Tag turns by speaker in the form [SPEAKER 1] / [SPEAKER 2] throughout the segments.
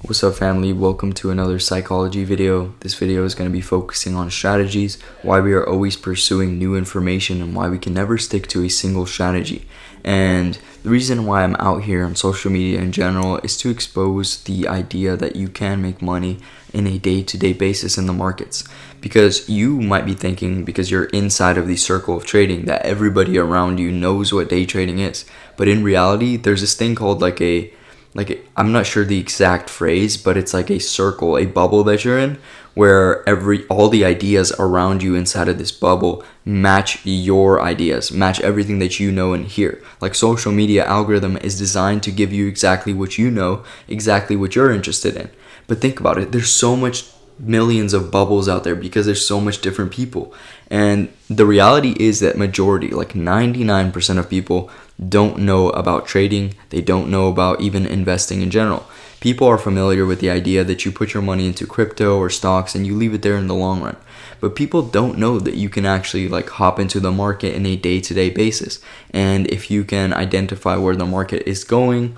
[SPEAKER 1] What's up, family? Welcome to another psychology video. This video is going to be focusing on strategies, why we are always pursuing new information, and why we can never stick to a single strategy. And the reason why I'm out here on social media in general is to expose the idea that you can make money in a day-to-day basis in the markets. Because you might be thinking, because you're inside of the circle of trading, that everybody around you knows what day trading is. But in reality, there's this thing called I'm not sure the exact phrase, but it's like a circle, a bubble that you're in, where all the ideas around you inside of this bubble match your ideas, match everything that you know and hear. Like, social media algorithm is designed to give you exactly what you know, exactly what you're interested in. But think about it, there's so much millions of bubbles out there because there's so much different people. And the reality is that majority, like 99% of people, don't know about trading. They don't know about even investing in general. People are familiar with the idea that you put your money into crypto or stocks and you leave it there in the long run. But people don't know that you can actually hop into the market in a day-to-day basis. And if you can identify where the market is going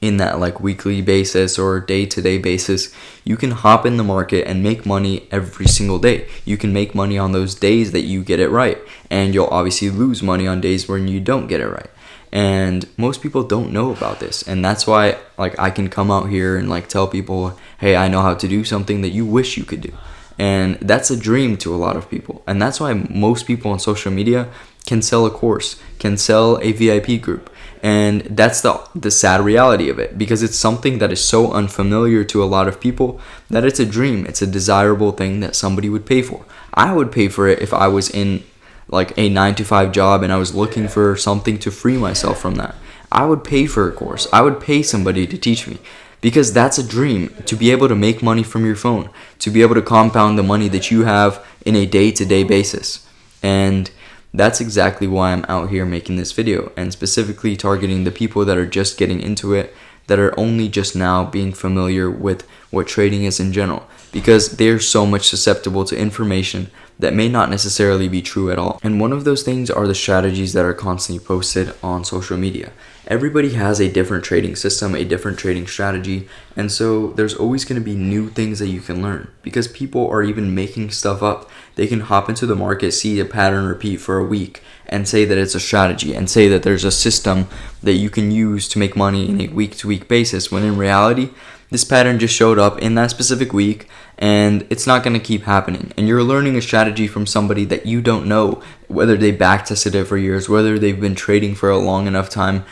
[SPEAKER 1] in that weekly basis or day-to-day basis, you can hop in the market and make money every single day. You can make money on those days that you get it right, and you'll obviously lose money on days when you don't get it right. And most people don't know about this, and that's why I can come out here and tell people, hey, I know how to do something that you wish you could do. And that's a dream to a lot of people, and that's why most people on social media can sell a course, can sell a VIP group. And that's the sad reality of it, because it's something that is so unfamiliar to a lot of people that it's a dream. It's a desirable thing that somebody would pay for. I would pay for it if I was in a 9-to-5 job and I was looking for something to free myself from that. I would pay for a course. I would pay somebody to teach me, because that's a dream, to be able to make money from your phone, to be able to compound the money that you have in a day-to-day basis. And that's exactly why I'm out here making this video, and specifically targeting the people that are just getting into it, that are only just now being familiar with what trading is in general, because they're so much susceptible to information that may not necessarily be true at all. And one of those things are the strategies that are constantly posted on social media. Everybody has a different trading system, a different trading strategy, and so there's always going to be new things that you can learn, because people are even making stuff up. They can hop into the market, see a pattern repeat for a week, and say that it's a strategy, and say that there's a system that you can use to make money in a week-to-week basis, when in reality, this pattern just showed up in that specific week, and it's not going to keep happening. And you're learning a strategy from somebody that you don't know, whether they backtested it for years, whether they've been trading for a long enough time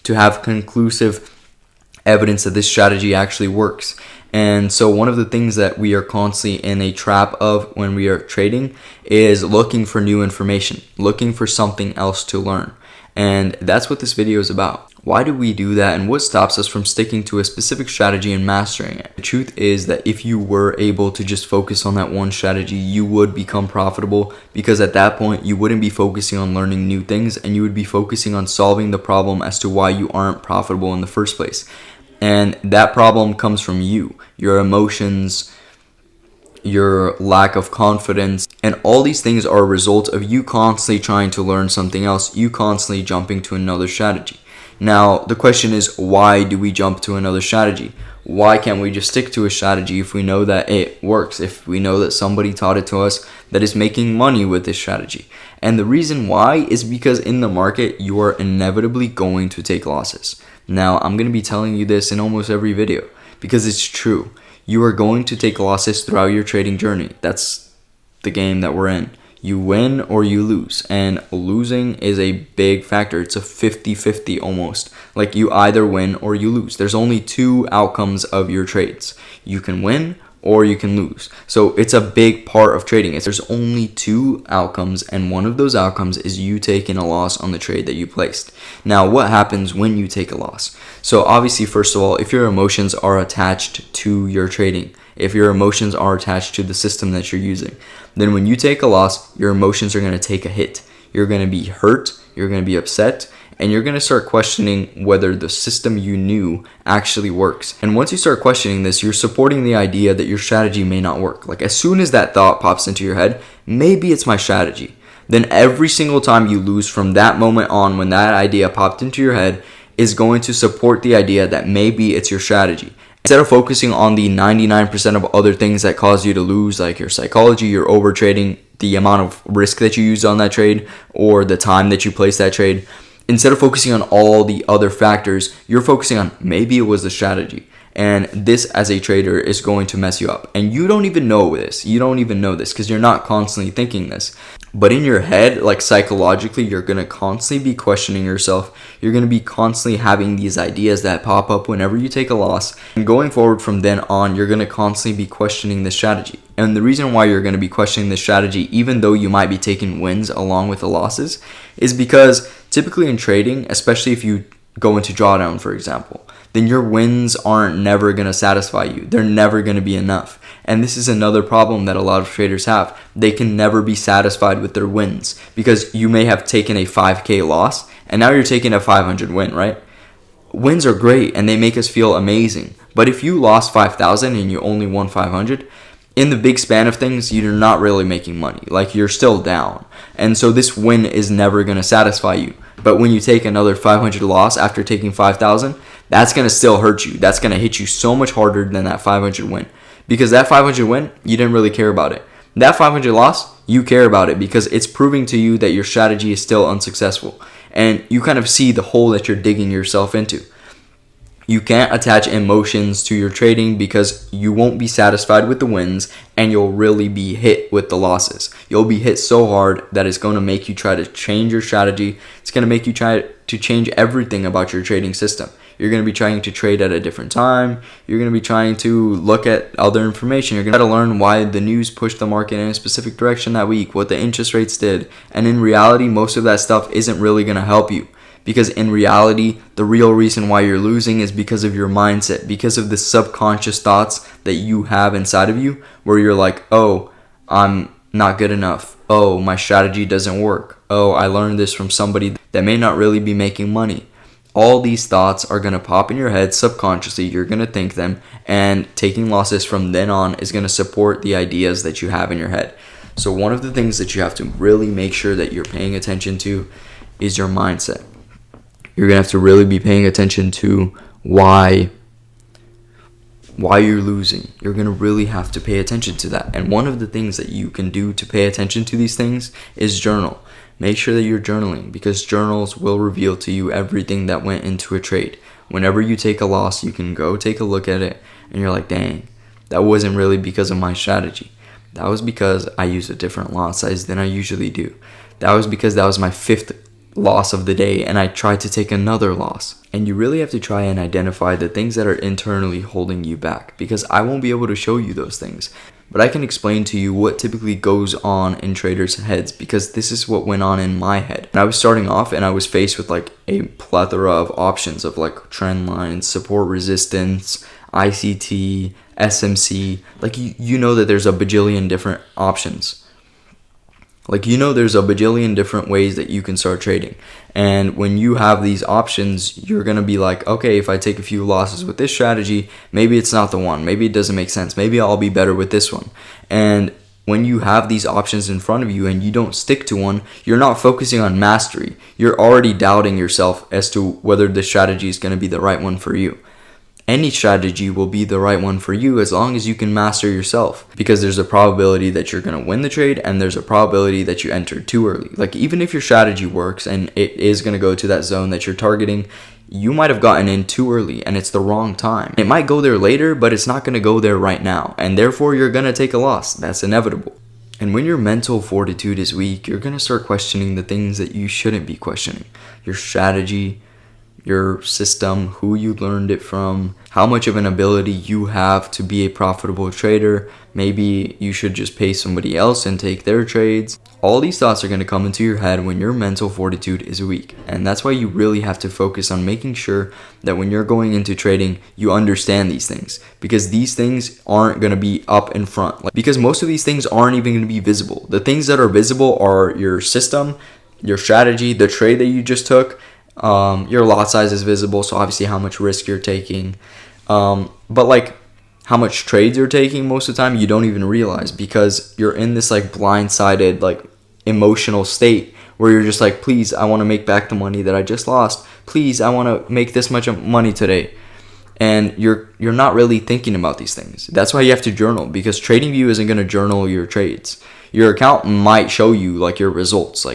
[SPEAKER 1] to have conclusive evidence that this strategy actually works. And so one of the things that we are constantly in a trap of when we are trading is looking for new information, looking for something else to learn. And that's what this video is about. Why do we do that, and what stops us from sticking to a specific strategy and mastering it? The truth is that if you were able to just focus on that one strategy, you would become profitable, because at that point you wouldn't be focusing on learning new things, and you would be focusing on solving the problem as to why you aren't profitable in the first place. And that problem comes from you, your emotions, your lack of confidence, and all these things are a result of you constantly trying to learn something else, you constantly jumping to another strategy. Now, the question is, why do we jump to another strategy? Why can't we just stick to a strategy if we know that it works, if we know that somebody taught it to us that is making money with this strategy? And the reason why is because in the market, you are inevitably going to take losses. Now, I'm going to be telling you this in almost every video, because it's true. You are going to take losses throughout your trading journey. That's the game that we're in. You win or you lose, and losing is a big factor. It's a 50-50 almost. You either win or you lose. There's only two outcomes of your trades. You can win or you can lose. So it's a big part of trading. There's only two outcomes, and one of those outcomes is you taking a loss on the trade that you placed. Now, what happens when you take a loss? So obviously, first of all, if your emotions are attached to your trading, if your emotions are attached to the system that you're using, then when you take a loss, your emotions are going to take a hit. You're going to be hurt, you're going to be upset, and you're going to start questioning whether the system you knew actually works. And once you start questioning this, you're supporting the idea that your strategy may not work. As soon as that thought pops into your head, maybe it's my strategy, then every single time you lose from that moment on, when that idea popped into your head, is going to support the idea that maybe it's your strategy. Instead of focusing on the 99% of other things that cause you to lose, like your psychology, your over trading, the amount of risk that you used on that trade, or the time that you placed that trade, instead of focusing on all the other factors, you're focusing on maybe it was the strategy. And this, as a trader, is going to mess you up. And you don't even know this. You don't even know this because you're not constantly thinking this. But in your head, like psychologically, you're going to constantly be questioning yourself. You're going to be constantly having these ideas that pop up whenever you take a loss. And going forward from then on, you're going to constantly be questioning the strategy. And the reason why you're going to be questioning the strategy, even though you might be taking wins along with the losses, is because typically in trading, especially if you go into drawdown, for example, then your wins aren't never going to satisfy you. They're never going to be enough. And this is another problem that a lot of traders have. They can never be satisfied with their wins because you may have taken a 5K loss and now you're taking a 500 win, right? Wins are great and they make us feel amazing. But if you lost 5,000 and you only won 500, in the big span of things, you're not really making money. Like, you're still down. And so this win is never going to satisfy you. But when you take another 500 loss after taking 5,000, that's going to still hurt you. That's going to hit you so much harder than that 500 win. Because that 500 win, you didn't really care about it. That 500 loss, you care about it because it's proving to you that your strategy is still unsuccessful. And you kind of see the hole that you're digging yourself into. You can't attach emotions to your trading because you won't be satisfied with the wins and you'll really be hit with the losses. You'll be hit so hard that it's going to make you try to change your strategy. It's going to make you try to change everything about your trading system. You're going to be trying to trade at a different time. You're going to be trying to look at other information. You're going to try to learn why the news pushed the market in a specific direction that week, what the interest rates did. And in reality, most of that stuff isn't really going to help you. Because in reality, the real reason why you're losing is because of your mindset, because of the subconscious thoughts that you have inside of you, where you're like, oh, I'm not good enough. Oh, my strategy doesn't work. Oh, I learned this from somebody that may not really be making money. All these thoughts are going to pop in your head subconsciously. You're going to think them, and taking losses from then on is going to support the ideas that you have in your head. So one of the things that you have to really make sure that you're paying attention to is your mindset. You're going to have to really be paying attention to why you're losing. You're going to really have to pay attention to that. And one of the things that you can do to pay attention to these things is journal. Make sure that you're journaling because journals will reveal to you everything that went into a trade. Whenever you take a loss, you can go take a look at it and you're like, dang, that wasn't really because of my strategy. That was because I used a different lot size than I usually do. That was because that was my 5th loss of the day and I tried to take another loss. And you really have to try and identify the things that are internally holding you back because I won't be able to show you those things. But I can explain to you what typically goes on in traders' heads because this is what went on in my head. And I was starting off and I was faced with like a plethora of options of like trend lines, support resistance, ICT, SMC. Like you know that there's a bajillion different options. Like, you know, there's a bajillion different ways that you can start trading. And when you have these options, you're going to be like, okay, if I take a few losses with this strategy, maybe it's not the one. Maybe it doesn't make sense. Maybe I'll be better with this one. And when you have these options in front of you and you don't stick to one, you're not focusing on mastery. You're already doubting yourself as to whether the strategy is going to be the right one for you. Any strategy will be the right one for you as long as you can master yourself because there's a probability that you're going to win the trade and there's a probability that you entered too early. Like even if your strategy works and it is going to go to that zone that you're targeting, you might have gotten in too early and it's the wrong time. It might go there later, but it's not going to go there right now. And therefore you're going to take a loss. That's inevitable. And when your mental fortitude is weak, you're going to start questioning the things that you shouldn't be questioning. Your strategy, your system, who you learned it from, how much of an ability you have to be a profitable trader. Maybe you should just pay somebody else and take their trades. All these thoughts are going to come into your head when your mental fortitude is weak. And that's why you really have to focus on making sure that when you're going into trading, you understand these things. Because these things aren't going to be up in front. Because most of these things aren't even going to be visible. The things that are visible are your system, your strategy, the trade that you just took. Your lot size is visible, so obviously how much risk you're taking. But like how much trades you're taking most of the time, you don't even realize because you're in this like blindsided, like emotional state where you're just like, please, I want to make back the money that I just lost. Please, I want to make this much money today. and you're not really thinking about these things. That's why you have to journal, because TradingView isn't going to journal your trades. Your account might show you like your results,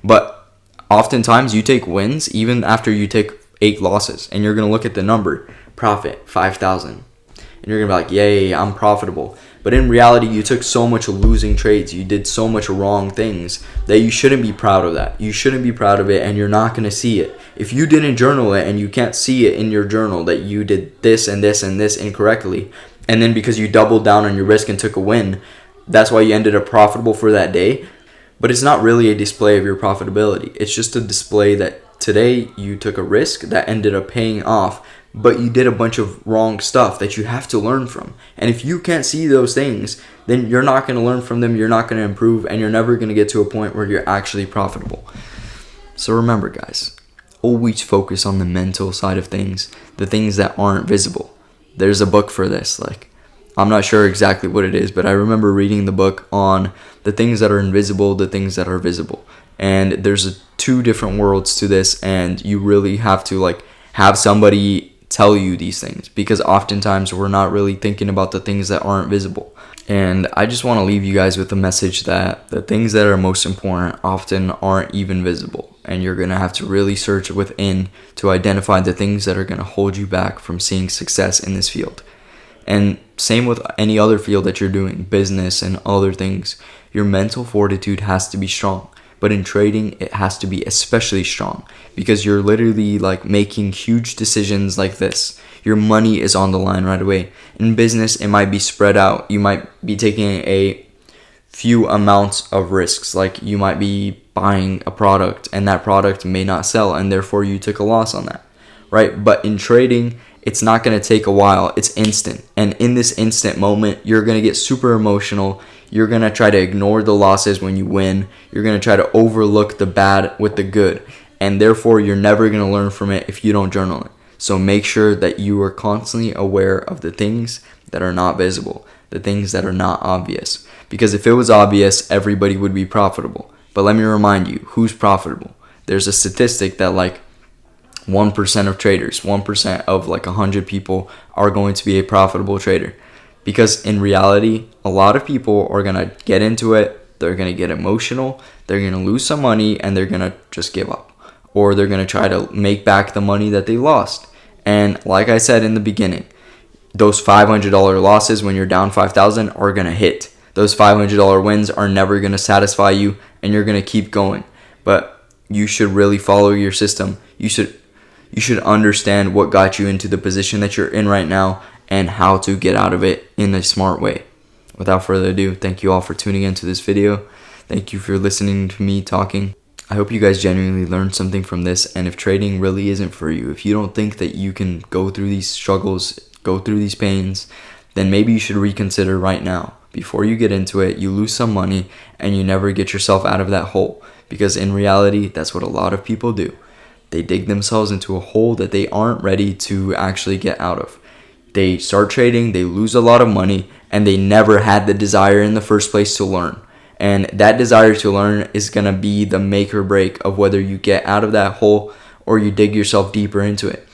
[SPEAKER 1] but oftentimes you take wins even after you take 8 losses, and you're going to look at the number, profit 5,000, and you're going to be like, yay, I'm profitable. But in reality, you took so much losing trades, you did so much wrong things that you shouldn't be proud of that. You shouldn't be proud of it, and you're not going to see it. If you didn't journal it and you can't see it in your journal that you did this and this and this incorrectly, and then because you doubled down on your risk and took a win, that's why you ended up profitable for that day. But it's not really a display of your profitability. It's just a display that today you took a risk that ended up paying off, but you did a bunch of wrong stuff that you have to learn from. And if you can't see those things, then you're not going to learn from them, you're not going to improve, and you're never going to get to a point where you're actually profitable. So remember, guys, always focus on the mental side of things, the things that aren't visible. There's a book for this. I'm not sure exactly what it is, but I remember reading the book on the things that are invisible, the things that are visible. And there's 2 different worlds to this, and you really have to have somebody tell you these things, because oftentimes we're not really thinking about the things that aren't visible. And I just want to leave you guys with the message that the things that are most important often aren't even visible, and you're going to have to really search within to identify the things that are going to hold you back from seeing success in this field. And same with any other field that you're doing, business and other things. Your mental fortitude has to be strong. But in trading, it has to be especially strong, because you're literally making huge decisions like this. Your money is on the line right away. In business, it might be spread out. You might be taking a few amounts of risks. You might be buying a product and that product may not sell, and therefore you took a loss on that, right? But in trading, it's not going to take a while. It's instant. And in this instant moment, you're going to get super emotional. You're going to try to ignore the losses when you win. You're going to try to overlook the bad with the good. And therefore, you're never going to learn from it if you don't journal it. So make sure that you are constantly aware of the things that are not visible, the things that are not obvious. Because if it was obvious, everybody would be profitable. But let me remind you, who's profitable? There's a statistic that 1% of traders, 1% of 100 people are going to be a profitable trader. Because in reality, a lot of people are going to get into it, they're going to get emotional, they're going to lose some money, and they're going to just give up. Or they're going to try to make back the money that they lost. And like I said in the beginning, those $500 losses when you're down 5,000 are going to hit. Those $500 wins are never going to satisfy you, and you're going to keep going. But you should really follow your system. You should understand what got you into the position that you're in right now and how to get out of it in a smart way. Without further ado, thank you all for tuning into this video. Thank you for listening to me talking. I hope you guys genuinely learned something from this, and if trading really isn't for you, if you don't think that you can go through these struggles, go through these pains, then maybe you should reconsider right now. Before you get into it, you lose some money and you never get yourself out of that hole, because in reality, that's what a lot of people do. They dig themselves into a hole that they aren't ready to actually get out of. They start trading, they lose a lot of money, and they never had the desire in the first place to learn. And that desire to learn is going to be the make or break of whether you get out of that hole or you dig yourself deeper into it.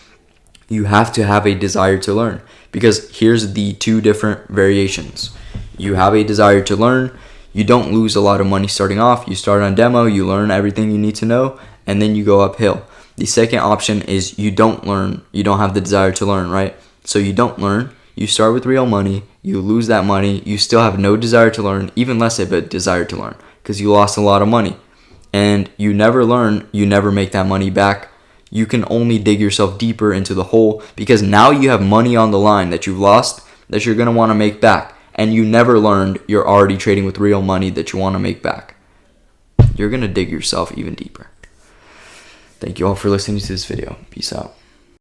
[SPEAKER 1] You have to have a desire to learn, because here's the 2 different variations. You have a desire to learn, you don't lose a lot of money starting off, you start on demo, you learn everything you need to know, and then you go uphill. The second option is you don't learn, you don't have the desire to learn, right? So you don't learn, you start with real money, you lose that money, you still have no desire to learn, even less of a desire to learn, because you lost a lot of money. And you never learn, you never make that money back. You can only dig yourself deeper into the hole, because now you have money on the line that you've lost that you're going to want to make back. And you never learned, you're already trading with real money that you want to make back. You're going to dig yourself even deeper. Thank you all for listening to this video. Peace out.